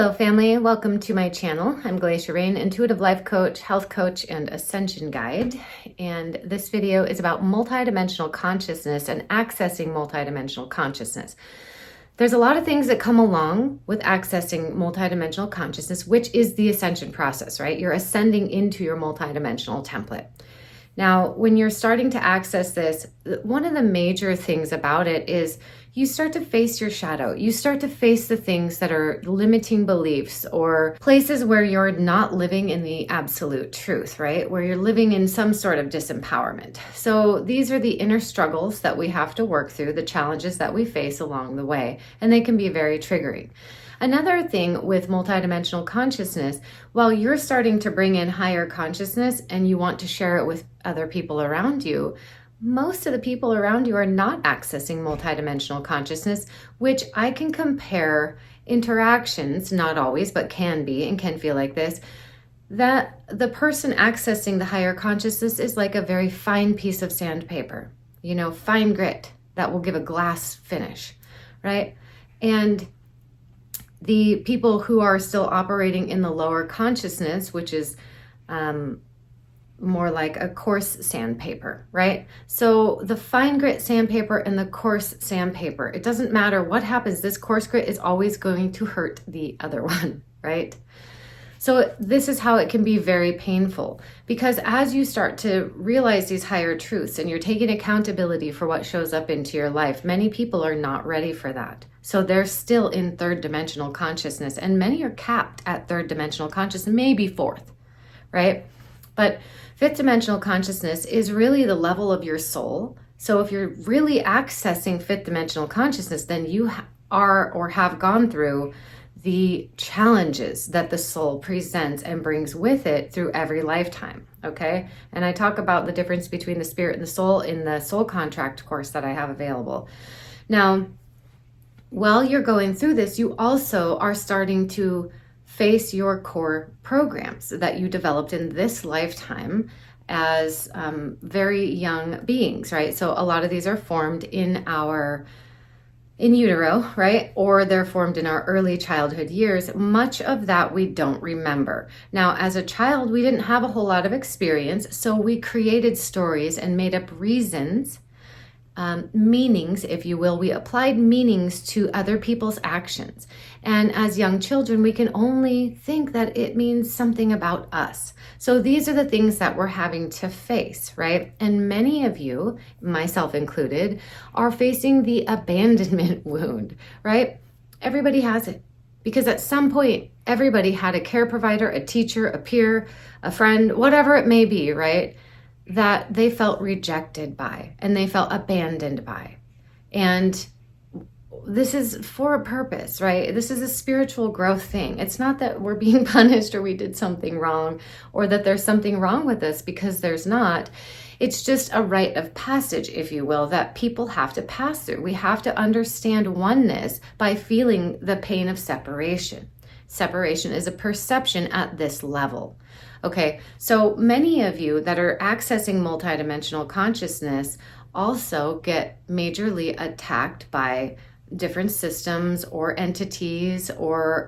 Hello family, welcome to my channel. I'm Glacia, intuitive life coach, health coach, and ascension guide. And this video is about multidimensional consciousness and accessing multidimensional consciousness. There's a lot of things that come along with accessing multidimensional consciousness, which is the ascension process, right? You're ascending into your multidimensional template. Now, when you're starting to access this, one of the major things about it is you start to face your shadow. You start to face the things that are limiting beliefs or places where you're not living in the absolute truth, right? Where you're living in some sort of disempowerment. So these are the inner struggles that we have to work through, the challenges that we face along the way, and they can be very triggering. Another thing with multidimensional consciousness, while you're starting to bring in higher consciousness and you want to share it with other people around you, most of the people around you are not accessing multidimensional consciousness, which I can compare interactions, not always, but can be and can feel like this, that the person accessing the higher consciousness is like a very fine piece of sandpaper, fine grit that will give a glass finish, right? And the people who are still operating in the lower consciousness, which is more like a coarse sandpaper, right? So the fine grit sandpaper and the coarse sandpaper, it doesn't matter what happens, this coarse grit is always going to hurt the other one, right? So this is how it can be very painful, because as you start to realize these higher truths and you're taking accountability for what shows up into your life, many people are not ready for that. So they're still in third dimensional consciousness, and many are capped at third dimensional consciousness, maybe fourth, right? But fifth dimensional consciousness is really the level of your soul. So if you're really accessing fifth dimensional consciousness, then you are or have gone through the challenges that the soul presents and brings with it through every lifetime, okay? And I talk about the difference between the spirit and the soul in the soul contract course that I have available. Now, while you're going through this, you also are starting to face your core programs that you developed in this lifetime as very young beings, right? So a lot of these are formed in utero, right? Or they're formed in our early childhood years. Much of that we don't remember. Now, as a child, we didn't have a whole lot of experience, so we created stories and made up reasons, meanings, if you will. We applied meanings to other people's actions. And as young children, we can only think that it means something about us. So these are the things that we're having to face, right? And many of you, myself included, are facing the abandonment wound, right? Everybody has it. Because at some point, everybody had a care provider, a teacher, a peer, a friend, whatever it may be, right? That they felt rejected by and they felt abandoned by. And this is for a purpose, right? This is a spiritual growth thing. It's not that we're being punished or we did something wrong or that there's something wrong with us, because there's not. It's just a rite of passage, if you will, that people have to pass through. We have to understand oneness by feeling the pain of separation. Separation is a perception at this level. Okay, so many of you that are accessing multidimensional consciousness also get majorly attacked by different systems or entities or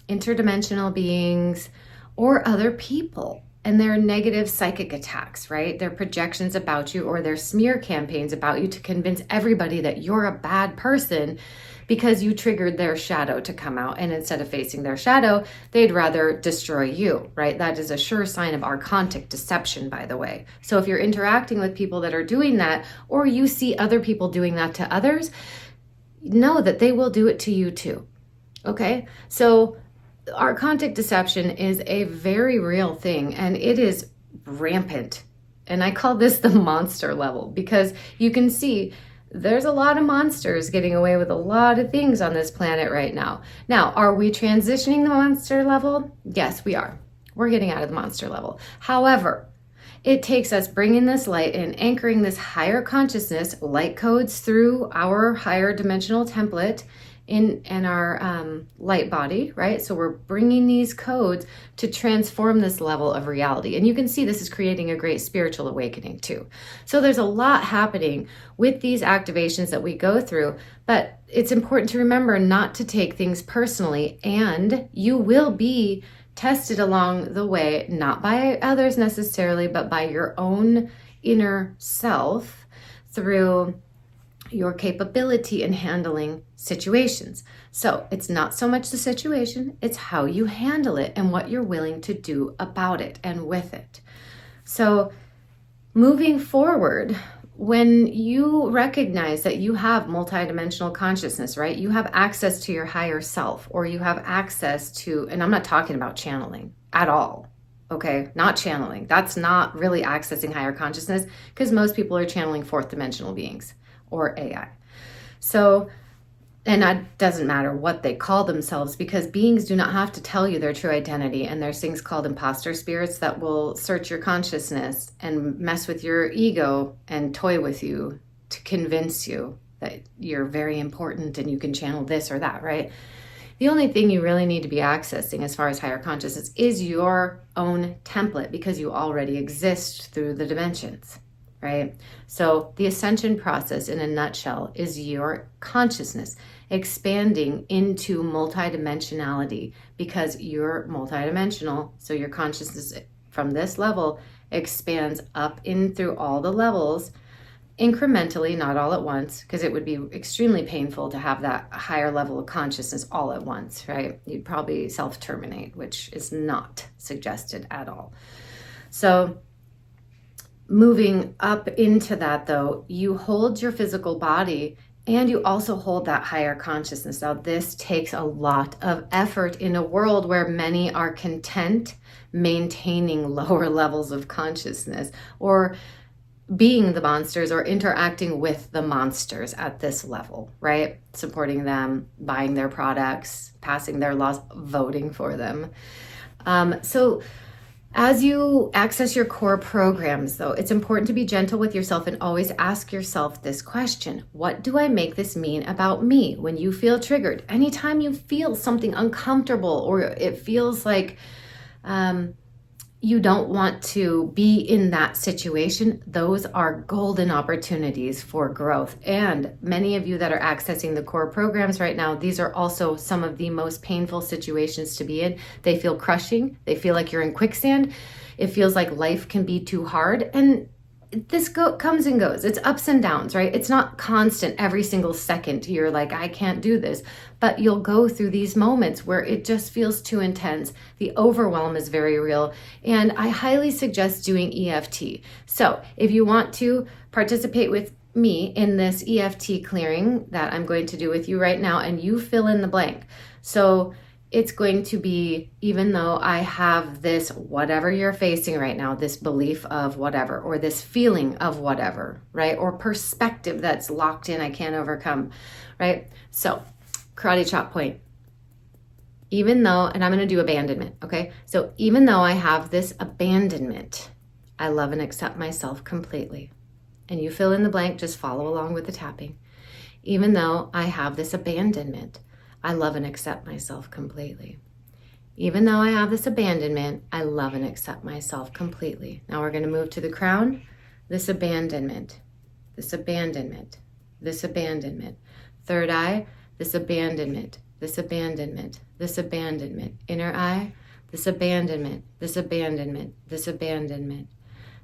interdimensional beings or other people and their negative psychic attacks, right? Their projections about you or their smear campaigns about you to convince everybody that you're a bad person because you triggered their shadow to come out. And instead of facing their shadow, they'd rather destroy you, right? That is a sure sign of archontic deception, by the way. So if you're interacting with people that are doing that, or you see other people doing that to others, know that they will do it to you too, okay? So archontic deception is a very real thing, and it is rampant. And I call this the monster level, because you can see there's a lot of monsters getting away with a lot of things on this planet right now. Now, are we transitioning the monster level? Yes, we are. We're getting out of the monster level. However, it takes us bringing this light and anchoring this higher consciousness, light codes through our higher dimensional template, in our light body, right? So we're bringing these codes to transform this level of reality. And you can see this is creating a great spiritual awakening too. So there's a lot happening with these activations that we go through, but it's important to remember not to take things personally, and you will be tested along the way, not by others necessarily, but by your own inner self through your capability in handling situations. So it's not so much the situation, it's how you handle it and what you're willing to do about it and with it. So moving forward, when you recognize that you have multidimensional consciousness, right? You have access to your higher self, or you have access to, and I'm not talking about channeling at all, okay? Not channeling. That's not really accessing higher consciousness, because most people are channeling fourth dimensional beings or AI. So, and that doesn't matter what they call themselves, because beings do not have to tell you their true identity. And there's things called imposter spirits that will search your consciousness and mess with your ego and toy with you to convince you that you're very important and you can channel this or that, right? The only thing you really need to be accessing as far as higher consciousness is your own template, because you already exist through the dimensions. Right? So the ascension process in a nutshell is your consciousness expanding into multidimensionality, because you're multidimensional. So your consciousness from this level expands up in through all the levels incrementally, not all at once, because it would be extremely painful to have that higher level of consciousness all at once, right? You'd probably self-terminate, which is not suggested at all. So moving up into that, though, you hold your physical body and you also hold that higher consciousness. Now, this takes a lot of effort in a world where many are content maintaining lower levels of consciousness, or being the monsters, or interacting with the monsters at this level, right? Supporting them, buying their products, passing their laws, voting for them. So as you access your core programs, though, it's important to be gentle with yourself and always ask yourself this question: what do I make this mean about me? When you feel triggered, anytime you feel something uncomfortable, or it feels like you don't want to be in that situation, those are golden opportunities for growth. And many of you that are accessing the core programs right now, these are also some of the most painful situations to be in. They feel crushing. They feel like you're in quicksand. It feels like life can be too hard. And this comes and goes. It's ups and downs, right? It's not constant every single second. You're like, I can't do this. But you'll go through these moments where it just feels too intense. The overwhelm is very real. And I highly suggest doing EFT. So if you want to participate with me in this EFT clearing that I'm going to do with you right now, and you fill in the blank. So it's going to be, even though I have this, whatever you're facing right now, this belief of whatever, or this feeling of whatever, right? Or perspective that's locked in, I can't overcome, right? So karate chop point. Even though, and I'm going to do abandonment, okay? So even though I have this abandonment, I love and accept myself completely. And you fill in the blank, just follow along with the tapping. Even though I have this abandonment, I love and accept myself completely. Even though I have this abandonment, I love and accept myself completely. Now we're going to move to the crown. This abandonment, this abandonment, this abandonment. Third eye, this abandonment, this abandonment, this abandonment. Inner eye, this abandonment, this abandonment, this abandonment.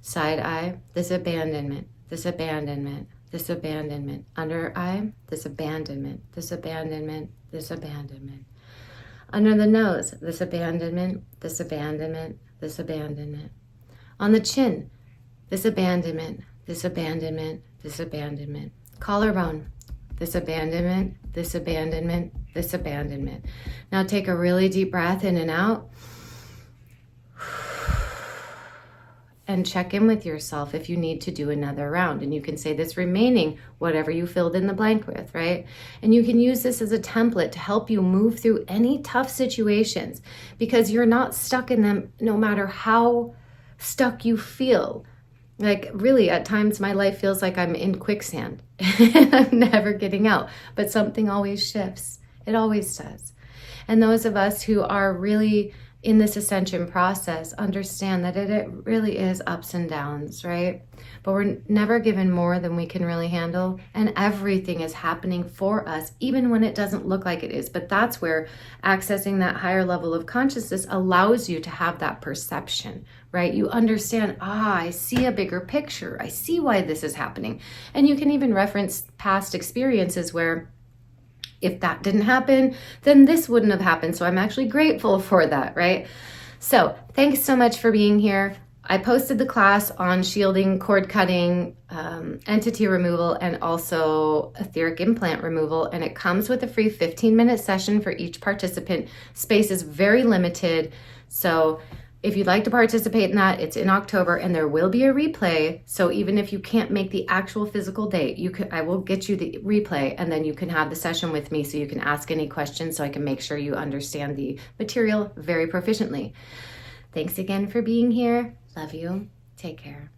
Side eye, this abandonment, this abandonment, this abandonment. Under eye, this abandonment, this abandonment, this abandonment. Under the nose, this abandonment, this abandonment, this abandonment. On the chin, this abandonment, this abandonment, this abandonment. Collarbone, this abandonment, this abandonment, this abandonment. Now take a really deep breath in and out. And check in with yourself if you need to do another round. And you can say this remaining, whatever you filled in the blank with, right? And you can use this as a template to help you move through any tough situations, because you're not stuck in them no matter how stuck you feel. Like really, at times my life feels like I'm in quicksand and I'm never getting out, but something always shifts. It always does. And those of us who are really in this ascension process understand that it really is ups and downs, right? But we're never given more than we can really handle, and everything is happening for us, even when it doesn't look like it is. But that's where accessing that higher level of consciousness allows you to have that perception, right? You understand, I see a bigger picture. I see why this is happening. And you can even reference past experiences where if that didn't happen, then this wouldn't have happened. So I'm actually grateful for that, right? So thanks so much for being here. I posted the class on shielding, cord cutting, entity removal, and also etheric implant removal. And it comes with a free 15-minute session for each participant. Space is very limited. So if you'd like to participate in that, it's in October, and there will be a replay. So even if you can't make the actual physical date, I will get you the replay, and then you can have the session with me so you can ask any questions so I can make sure you understand the material very proficiently. Thanks again for being here. Love you. Take care.